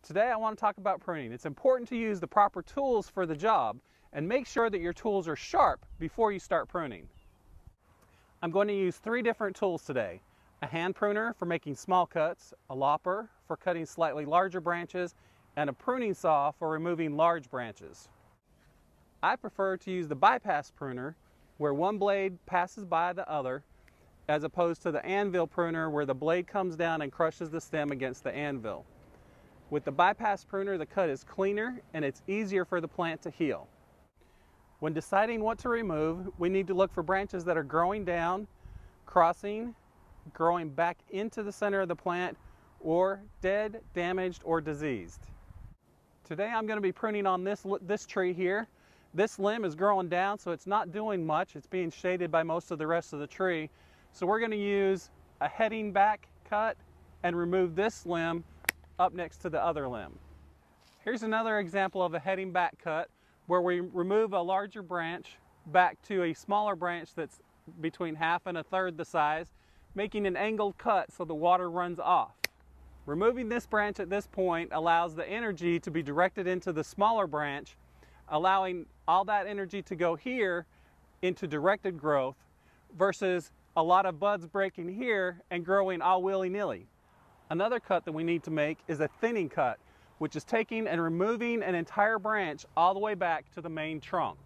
Today I want to talk about pruning. It's important to use the proper tools for the job and make sure that your tools are sharp before you start pruning. I'm going to use 3 different tools today. A hand pruner for making small cuts, a lopper for cutting slightly larger branches, and a pruning saw for removing large branches. I prefer to use the bypass pruner where one blade passes by the other, as opposed to the anvil pruner where the blade comes down and crushes the stem against the anvil. With the bypass pruner, the cut is cleaner and it's easier for the plant to heal. When deciding what to remove, we need to look for branches that are growing down, crossing, growing back into the center of the plant, or dead, damaged, or diseased. Today I'm going to be pruning on this tree here. This limb is growing down, so it's not doing much. It's being shaded by most of the rest of the tree. So we're going to use a heading back cut and remove this limb up next to the other limb. Here's another example of a heading back cut where we remove a larger branch back to a smaller branch that's between 1/2 and 1/3 the size, making an angled cut so the water runs off. Removing this branch at this point allows the energy to be directed into the smaller branch, allowing all that energy to go here into directed growth versus a lot of buds breaking here and growing all willy-nilly. Another cut that we need to make is a thinning cut, which is taking and removing an entire branch all the way back to the main trunk.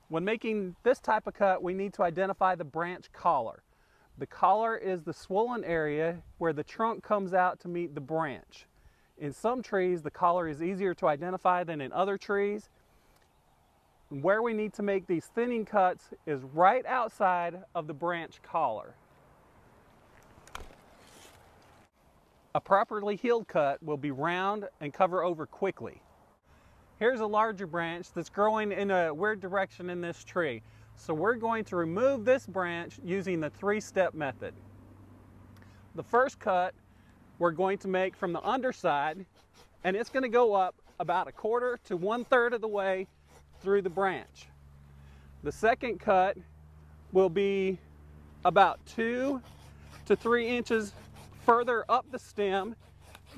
When making this type of cut, we need to identify the branch collar. The collar is the swollen area where the trunk comes out to meet the branch. In some trees, the collar is easier to identify than in other trees. Where we need to make these thinning cuts is right outside of the branch collar. A properly healed cut will be round and cover over quickly. Here's a larger branch that's growing in a weird direction in this tree. So we're going to remove this branch using the 3-step method. The first cut we're going to make from the underside, and it's going to go up about 1/4 to 1/3 of the way through the branch. The second cut will be about 2 to 3 inches further up the stem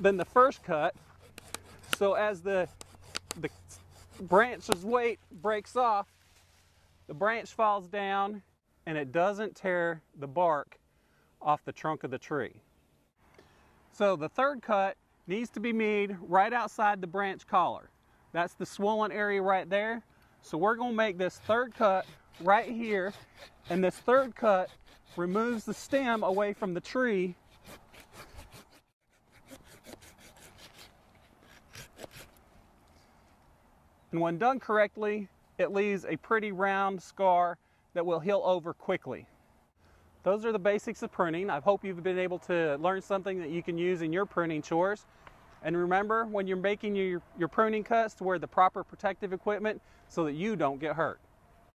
than the first cut. So as the branch's weight breaks off, the branch falls down and it doesn't tear the bark off the trunk of the tree. So the third cut needs to be made right outside the branch collar. That's the swollen area right there. So we're going to make this third cut right here, and this third cut removes the stem away from the tree . And when done correctly, it leaves a pretty round scar that will heal over quickly. Those are the basics of pruning. I hope you've been able to learn something that you can use in your pruning chores. And remember, when you're making your pruning cuts, to wear the proper protective equipment so that you don't get hurt.